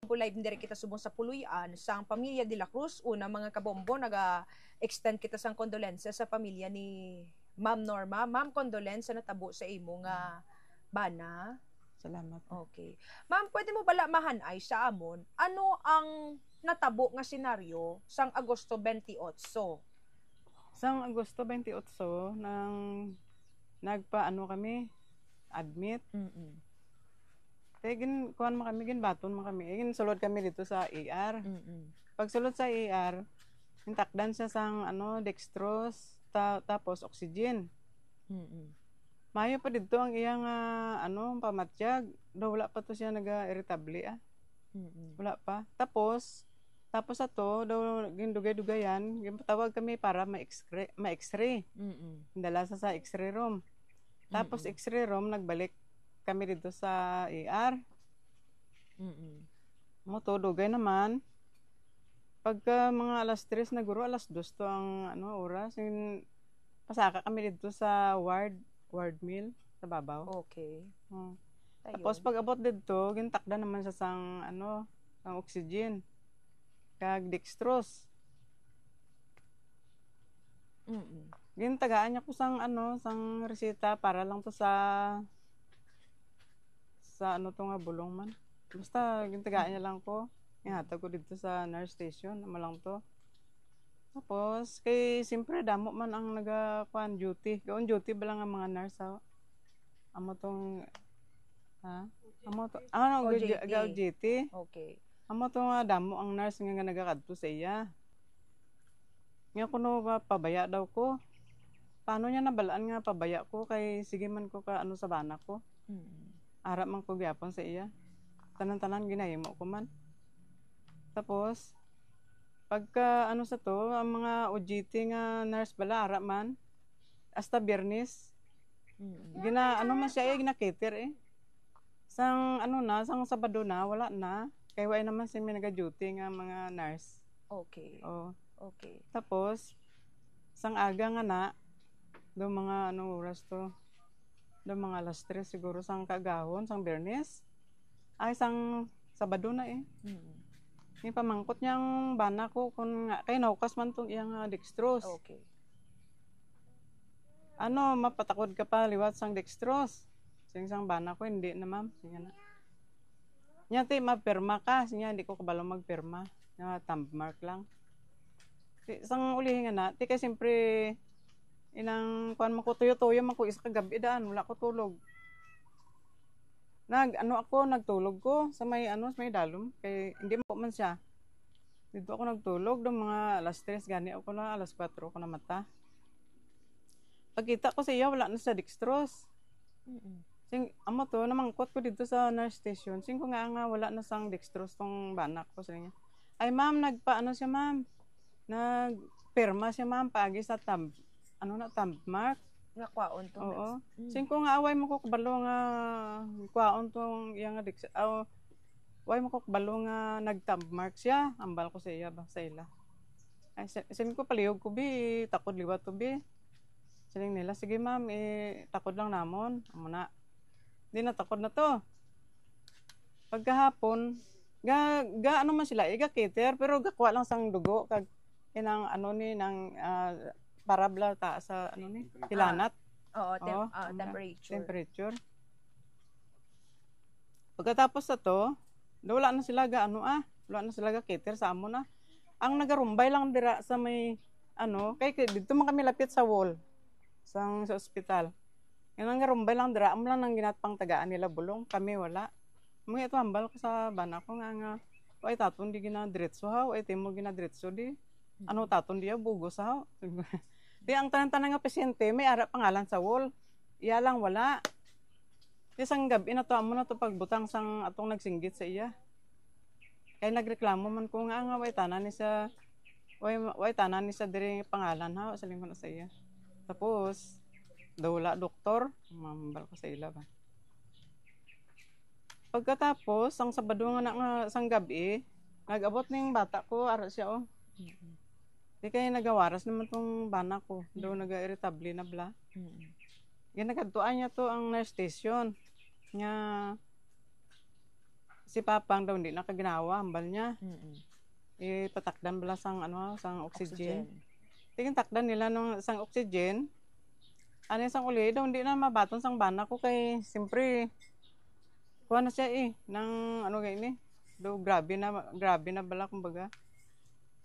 live dire kita subong sa puluyan sang pamilya de la Cruz. Una mga kabombo, naga-extend kita sang condolences sa pamilya ni Ma'am Norma. Ma'am, condolence na tabo sa imo nga bana. Salamat. Okay. Ma'am, pwede mo bala mahanay sa amon, ano ang natabo nga senaryo sang Agosto 28? Sang Agosto 28 nang nagpaano kami admit. Kuan mo kami, baton mo kami. Sulod kami dito sa ER. Pag sulod sa ER, intakdan siya sang dextrose, tapos oxygen. Mayo pa dito ang iyang pamatyag. Daw wala pa to siya naga-irritable Wala pa. Tapos ato, daw gindugay-dugayan, patawag kami para ma-x-ray. Dala sa x-ray room. Tapos x-ray room, nagbalik kami dito sa ER. Dugay naman. Pagka mga alas 3 na guro, alas 2 to ang oras. Pasaka kami dito sa ward mill sa babaw. Okay. Tapos pag abot dito, gintakda naman sa sang oxygen. Kag dextrose. Gintagaan niya ko sang resita para lang to sa to nga bulong man. Basta gintagaan niya lang ko. Ihatag ko dito sa nurse station, lang to. Tapos kay siyempre damo man ang nagakuan duty. Gaon duty ba lang ang mga nurse amo tong OJT. Okay. Amo to nga damo ang nurse nga nagakadto sa iya. Nga kuno pabaya daw ko. Paano niya nabalaan nga pabaya ko kay sige man ko ka sa bana ko. Ara man ko gyapon sa iya. Tanan-tanan ginahimo ko man. Tapos pagka sa to, ang mga OJT nga nurse bala ara man hasta Biyernes. Man siya gina-cater Sang sang Sabado na wala na. Kaya wala naman siya may naga-duty nga mga nurse. Okay. Okay. Tapos sang aga nga na do mga oras to. Do mga alas 3 siguro sang kagahon, sang Biyernes. Ay sang Sabado na Yung pamangkot niyang bana ko kung kay naukas man tong iyang dextrose. Okay. Mapatakod ka pa liwat sang dextrose. Sang bana ko hindi na ma'am. Sige na. Nya ti mapirma ka, sinya hindi ko kabalo magpirma. Nga thumb mark lang. Sang ulihin nga na, ti kay siyempre inang kuan man ko tuyo-tuyo man ko isa ka gabi daan, wala ko tulog. Nagtulog ko sa may sa may dalom kay hindi mo man siya. Dito ako nagtulog do mga alas 3 gani ako na alas 4 ko na mata. Pagkita ko sa iya wala na sa dextrose. Sing amo to namangkot ko dito sa nurse station. Sing ko nga wala na sang dextrose tong bana ko sa niya. Ay ma'am nagpaano siya ma'am. Nagpirma siya ma'am paagi sa thumb mark. Nga kwaon to. Oo. Sing ko nga away mo ko kabalo nga kwaon tong iyang away mo ko kabalo nga nag-thumb mark siya. Ambal ko sa iya ba sa ila. Ay sin ko palihog ko bi takod liwat to bi. Siling nila sige ma'am takod lang namon. Amo na. Di na takod na to. Pagkahapon man sila cater pero gakwa lang sang dugo kag inang nang parabla ta sa hilanat. Temperature. Pagkatapos sa to, wala na sila wala na sila cater sa amo na. Ang nagarumbay lang dira sa may kay dito man kami lapit sa wall sa ospital. Yung nagarumbay lang dira, amo lang nang ginatpang tagaan nila bulong, kami wala. Mga ito hambal ko sa bana ko nga ay taton di ginadiretso ha, ay timo ginadiretso di. Taton diya bugos ha. Di ang tanan-tanan nga pasyente may ara pangalan sa wall. Iya lang wala. Di sang gabi na to amo na to pagbutang sang atong nagsinggit sa iya. Kay nagreklamo man ko nga way tanan ni sa diri pangalan ha sa lingkod sa iya. Tapos daw wala doktor, mambal ko sa ila ba. Pagkatapos sang Sabado nga sang gabi, nag-abot ning bata ko ara siya Di kaya nagawaras naman tong bana ko. Daw naga-irritable na bla. Ginagatuan niya to ang nurse station. Nga si Papang daw hindi nakaginawa, hambal niya. Mm-mm. Ipatakdan bala sang sang oxygen. Oxygen. Tingin takdan nila ng sang oxygen. Ano sang uli daw hindi na mabaton sang bana ko kay siyempre kuha na siya nang ano gay ni. Do grabe na bala kumbaga.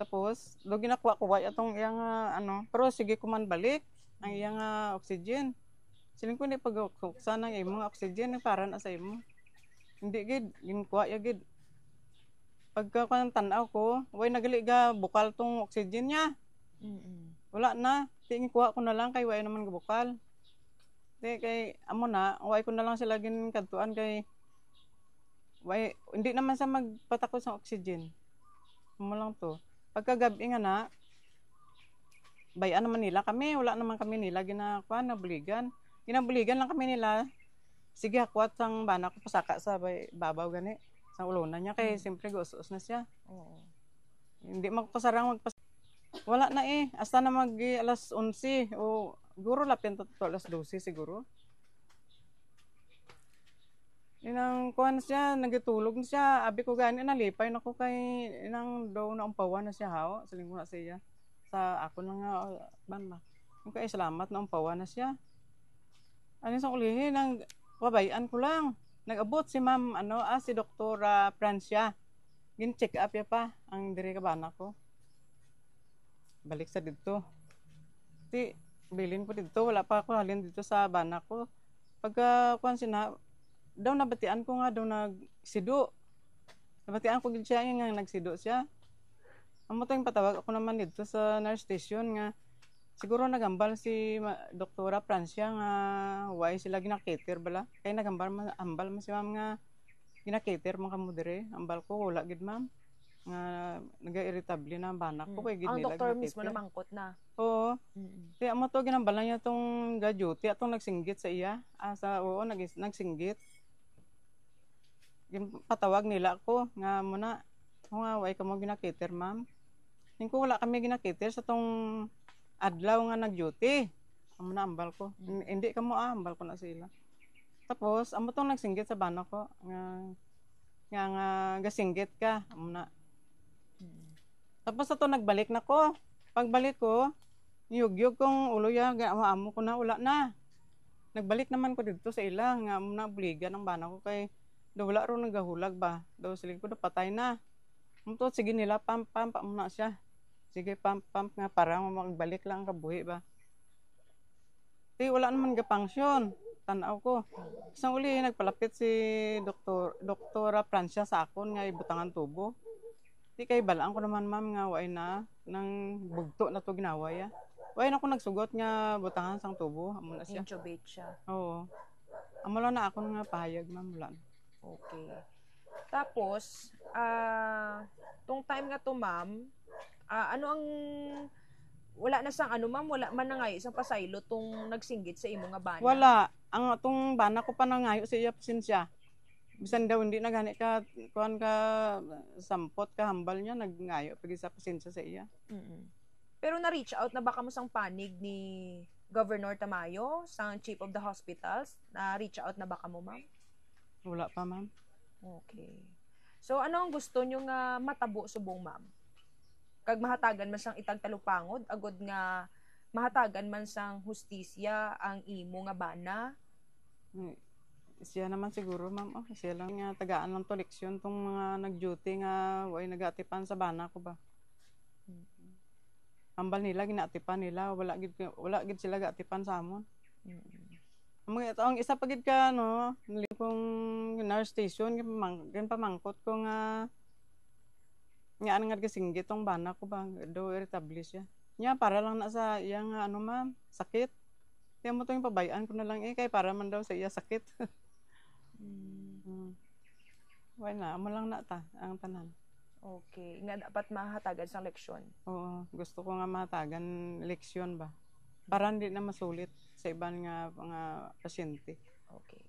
Tapos do ginakuha ko atong iyang pero sige ko man balik ang iyang oxygen. Siling ko ni pag-uksa ng imong oxygen para na sa imo. Hindi gid ginkuha ya gid. Pagka kan tan-aw ko, way nagali ga bukal tong oxygen niya. Mm-mm. Wala na, tingin kuha ko na lang kay way naman gabukal. Kay amo na, way ko na lang sila gin kadtuan kay way hindi naman sa magpatakos ng oxygen. Mo lang to. Pagka gabi nga na, bayan naman nila kami, wala naman kami nila ginakuha na buligan. Ginabuligan lang kami nila. Sige, hakwat sang bana ko pasaka sa babaw gani. Sa ulonan niya kay siyempre gusos na siya. Oo. Hindi magpasarang wala na hasta na alas 11 o guro lapin to alas 12 siguro. Inang kuan siya, nagitulog na siya. Abi ko gani nalipay nako kay inang daw na umpawan na siya haw. Saling ko na siya. Sa ako na nga ban kay salamat na umpawan na siya. Ano sa ulihin nang pabayaan ko lang. Nag-abot si ma'am si Doktora Francia. Gin-check up ya pa ang diri ka bana ko. Balik sa dito. Ti bilin ko dito, wala pa ako halin dito sa bana ko. Pagka kuan sina daw nabatian ko nga daw nagsido. Nabatian ko gid siya nga nagsido siya. Amo to yung patawag ako naman dito sa nurse station nga siguro nagambal si Doktora Francia nga why sila ginakater bala. Kay nagambal ambal man si ma'am nga ginakater man kamo dire. Ambal ko wala gid ma'am. Nga naga-irritable na ang bana ko kay gid Ang nila doktor ginakater. mismo namangkot na. Oo. Mm-mm. Kaya amo to ginambalan niya tong ga-duty atong nagsinggit sa iya. Nagsinggit. Patawag nila ako nga muna nga why ka mo ginakater ma'am. Ko wala kami ginakater sa tong adlaw nga nag-duty. Amo na ambal ko. Hindi ka mo ambal ko na sila. Tapos amo tong nagsinggit sa bana ko nga gasinggit ka amo na. Tapos ato nagbalik na ko. Pagbalik ko, niyugyug kong ulo ya amo ko na wala na. Nagbalik naman ko dito sa ila nga amo na buligan ang bana ko kay daw wala ro nagahulag ba. Daw siling ko daw patay na. Amo to sige nila pam na siya. Sige pump nga para magbalik lang kabuhi ba. Di wala naman ga-function. Tanaw ko. Isang uli nagpalapit si Doktora Francia sa akon nga ibutangan tubo. Di kay balaan ko naman ma'am nga way na nang bugto na to ginawa ya. Way na ako nagsugot nga butangan sang tubo. Amo na siya. Intubate siya. Oo. Amo lang na ako nga pahayag ma'am wala. Okay. Tapos tong time nga to ma'am, ano ang wala na sang ma'am, wala man na ngayo isang pasaylo tong nagsinggit sa imo nga bana. Wala. Ang atong bana ko pa nangayo sa iya pasensya. Bisan daw hindi na gani ka kuan ka sampot ka hambal niya nagngayo pag sa pasensya sa iya. Mm-mm. Pero na-reach out na baka mo sang panig ni Governor Tamayo, sang Chief of the Hospitals? Na-reach out na baka mo ma'am? Wala pa ma'am. Okay. So ano ang gusto nyo nga matabo subong ma'am? Kag mahatagan man sang itagtalupangod, agod nga mahatagan man sang hustisya ang imo nga bana. Siya naman siguro ma'am. Siya lang nga tagaan ng to leksyon tong mga nag-duty nga way nagatipan sa bana ko ba. Ambal nila ginatipan nila, wala gid sila gatipan sa amon. Ang isa pa gid ka kung nurse station gan pamangkot ko nga nga gasinggit tong bana ko ba do irritable siya. Nya para lang na sa iya nga ma'am, sakit. Kaya mo to yung pabayaan ko na lang kay para man daw sa iya sakit. Why na, amo lang na ta ang tanan. Okay, nga dapat mahatagan sa leksyon. Oo, gusto ko nga mahatagan leksyon ba. Para hindi na masulit sa ibang nga mga pasyente. Okay.